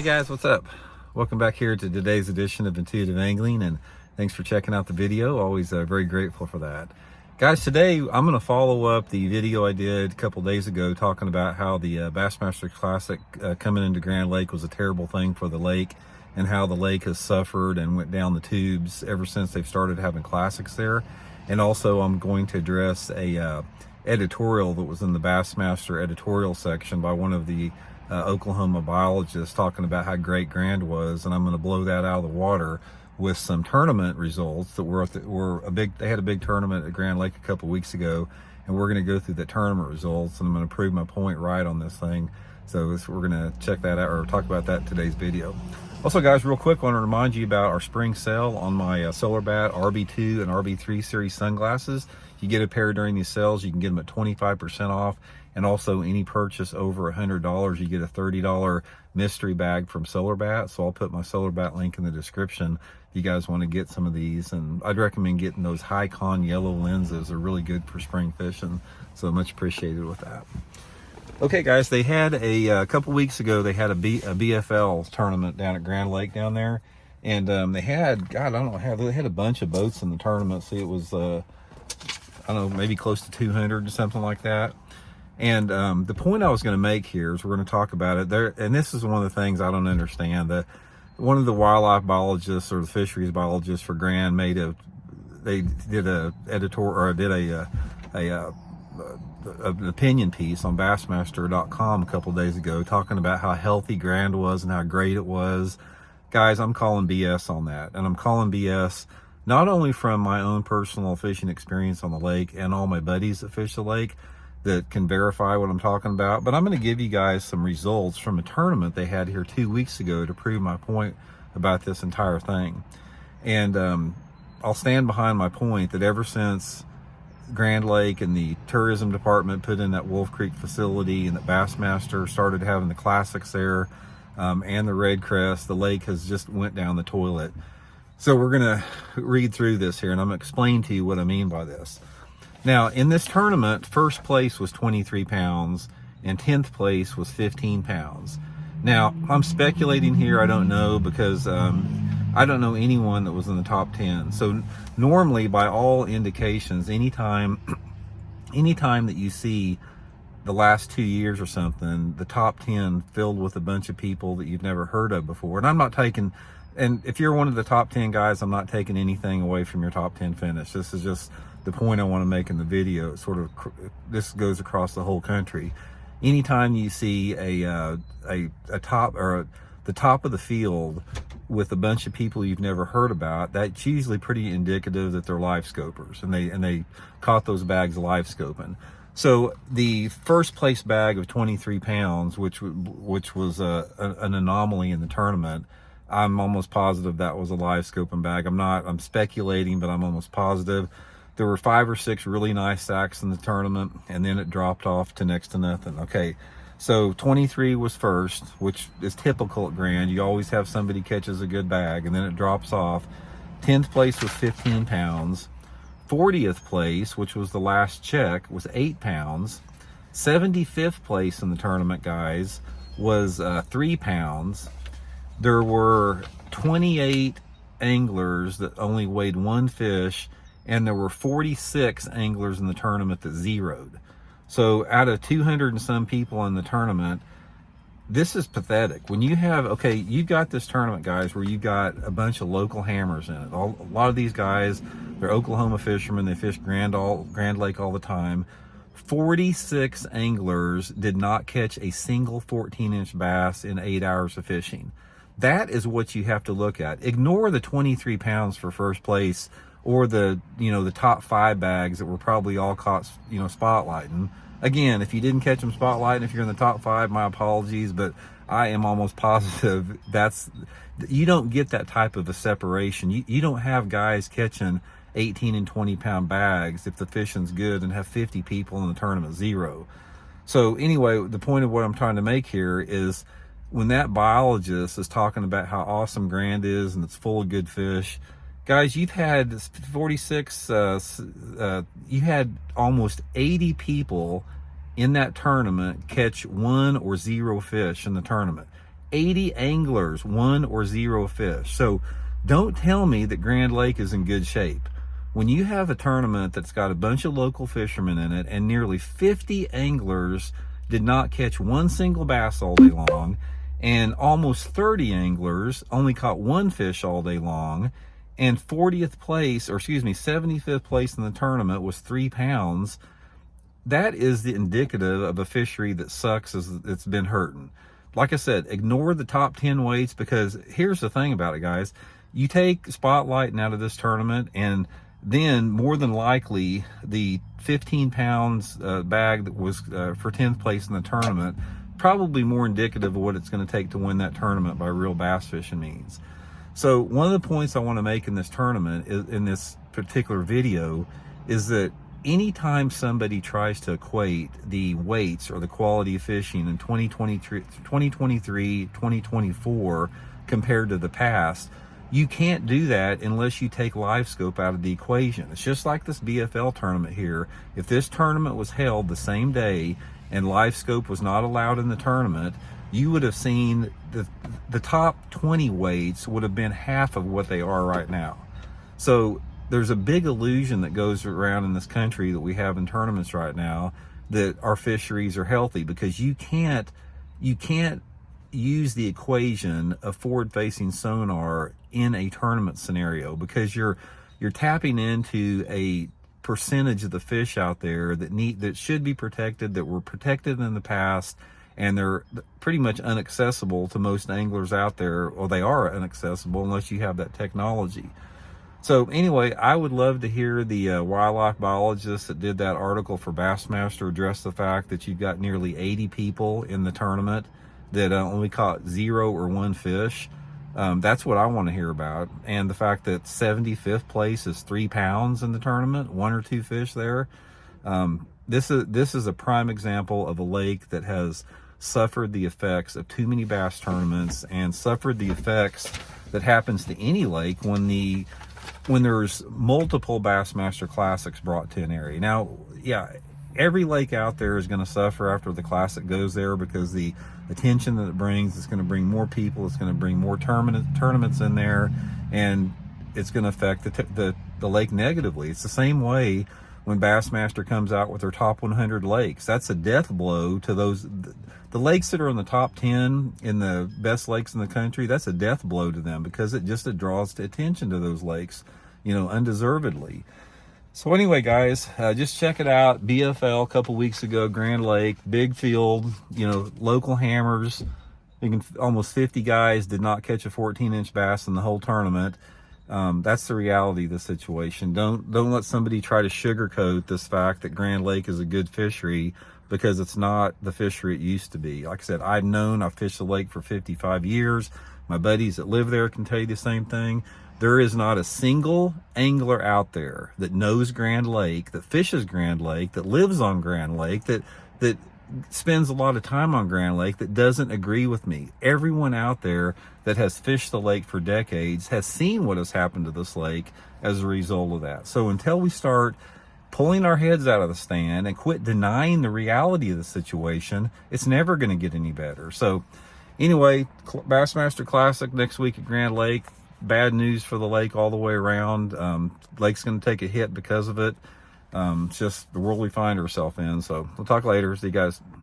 Hey guys, what's up? Welcome back here to today's edition of Intuitive Angling, and thanks for checking out the video. Always very grateful for that. Guys, today I'm going to follow up the video I did a couple days ago talking about how the Bassmaster Classic coming into Grand Lake was a terrible thing for the lake, and how the lake has suffered and went down the tubes ever since they've started having classics there. And also I'm going to address a editorial that was in the Bassmaster editorial section by one of the Oklahoma biologists talking about how great Grand was, and I'm going to blow that out of the water with some tournament results that they had a big tournament at Grand Lake a couple weeks ago, and we're going to go through the tournament results, and I'm going to prove my point right on this thing. So we're going to check that out, or talk about that in today's video. Also guys, real quick, I want to remind you about our spring sale on my Solar Bat RB2 and RB3 series sunglasses. If you get a pair during these sales, you can get them at 25% off. And also any purchase over $100, you get a $30 mystery bag from Solar Bat. So I'll put my Solar Bat link in the description if you guys want to get some of these. And I'd recommend getting those high con yellow lenses. They're really good for spring fishing. So much appreciated with that. Okay guys, they had a couple weeks ago, they had a BFL tournament down at Grand Lake down there. And they had, God, I don't know, they had a bunch of boats in the tournament. See, it was, I don't know, maybe close to 200 or something like that. And the point I was going to make here is we're going to talk about it there. And this is one of the things I don't understand. That one of the wildlife biologists or the fisheries biologists for Grand they did a editor, or did an opinion piece on Bassmaster.com a couple days ago talking about how healthy Grand was and how great it was. Guys, I'm calling BS on that. And I'm calling BS not only from my own personal fishing experience on the lake and all my buddies that fish the lake that can verify what I'm talking about, but I'm going to give you guys some results from a tournament they had here 2 weeks ago to prove my point about this entire thing. And I'll stand behind my point that ever since Grand Lake and the tourism department put in that Wolf Creek facility, and that Bassmaster started having the classics there, and the Red Crest, the lake has just went down the toilet. So we're going to read through this here, and I'm going to explain to you what I mean by this. Now, in this tournament, first place was 23 pounds and 10th place was 15 pounds. Now, I'm speculating here. I don't know, because I don't know anyone that was in the top 10. So normally, by all indications, anytime that you see the last 2 years or something, the top 10 filled with a bunch of people that you've never heard of before. And I'm not taking, and if you're one of the top 10 guys, I'm not taking anything away from your top 10 finish. This is just the point I want to make in the video. It's sort of, this goes across the whole country. Anytime you see a top, or the top of the field with a bunch of people you've never heard about, that's usually pretty indicative that they're live scopers, and they caught those bags live scoping. So the first place bag of 23 pounds, which was an anomaly in the tournament, I'm almost positive that was a live scoping bag. I'm speculating, but I'm almost positive. There were 5 or 6 really nice sacks in the tournament, and then it dropped off to next to nothing. Okay, so 23 was first, which is typical at Grand. You always have somebody catches a good bag, and then it drops off. 10th place was 15 pounds. 40th place, which was the last check, was 8 pounds. 75th place in the tournament, guys, was 3 pounds. There were 28 anglers that only weighed 1 fish, and there were 46 anglers in the tournament that zeroed. So out of 200 and some people in the tournament, this is pathetic. When you have, okay, you've got this tournament, guys, where you've got a bunch of local hammers in it. A lot of these guys, they're Oklahoma fishermen. They fish Grand Lake all the time. 46 anglers did not catch a single 14-inch bass in 8 hours of fishing. That is what you have to look at. Ignore the 23 pounds for first place, or the top 5 bags that were probably all caught, spotlighting. Again, if you didn't catch them spotlighting, if you're in the top 5, my apologies, but I am almost positive you don't get that type of a separation. You don't have guys catching 18 and 20 pound bags if the fishing's good and have 50 people in the tournament zero. So anyway, the point of what I'm trying to make here is, when that biologist is talking about how awesome Grand is and it's full of good fish, guys, you've had 46, you had almost 80 people in that tournament catch 1 or 0 fish in the tournament. 80 anglers, 1 or 0 fish. So don't tell me that Grand Lake is in good shape. When you have a tournament that's got a bunch of local fishermen in it and nearly 50 anglers did not catch one single bass all day long, and almost 30 anglers only caught one fish all day long, and 40th place, or excuse me, 75th place in the tournament was 3 pounds, that is the indicative of a fishery that sucks as it's been hurting. Like I said, ignore the top 10 weights, because here's the thing about it, guys. You take spotlighting out of this tournament, and then more than likely the 15 pounds bag that was for 10th place in the tournament, probably more indicative of what it's going to take to win that tournament by real bass fishing means. So one of the points I want to make in this tournament, in this particular video, is that anytime somebody tries to equate the weights or the quality of fishing in 2023, 2024 compared to the past, you can't do that unless you take live scope out of the equation. It's just like this BFL tournament here. If this tournament was held the same day and live scope was not allowed in the tournament, you would have seen the top 20 weights would have been half of what they are right now. So there's a big illusion that goes around in this country that we have in tournaments right now that our fisheries are healthy, because you can't use the equation of forward-facing sonar in a tournament scenario, because you're tapping into a percentage of the fish out there that should be protected, that were protected in the past, and they're pretty much inaccessible to most anglers out there, or they are inaccessible unless you have that technology. So anyway, I would love to hear the wildlife biologist that did that article for Bassmaster address the fact that you've got nearly 80 people in the tournament that only caught 0 or 1 fish. That's what I want to hear about. And the fact that 75th place is 3 pounds in the tournament, 1 or 2 fish there. This is a prime example of a lake that has suffered the effects of too many bass tournaments, and suffered the effects that happens to any lake when there's multiple Bassmaster Classics brought to an area. Now, yeah, every lake out there is going to suffer after the Classic goes there, because the attention that it brings is going to bring more people, it's going to bring more tournaments in there, and it's going to affect the lake negatively. It's the same way when Bassmaster comes out with their top 100 lakes. That's a death blow to the lakes that are in the top 10 in the best lakes in the country. That's a death blow to them, because it draws attention to those lakes, undeservedly. So anyway, guys, just check it out. BFL a couple weeks ago, Grand Lake, big field, local hammers. Almost 50 guys did not catch a 14-inch bass in the whole tournament. That's the reality of the situation. Don't let somebody try to sugarcoat this fact that Grand Lake is a good fishery, because it's not the fishery it used to be. Like I said, I've fished the lake for 55 years. My buddies that live there can tell you the same thing. There is not a single angler out there that knows Grand Lake, that fishes Grand Lake, that lives on Grand Lake, that spends a lot of time on Grand Lake, that doesn't agree with me. Everyone out there that has fished the lake for decades has seen what has happened to this lake as a result of that. So until we start pulling our heads out of the stand and quit denying the reality of the situation, it's never going to get any better. So anyway, Bassmaster Classic next week at Grand Lake. Bad news for the lake all the way around. Lake's going to take a hit because of it. It's just the world we find ourselves in. So we'll talk later. See you guys.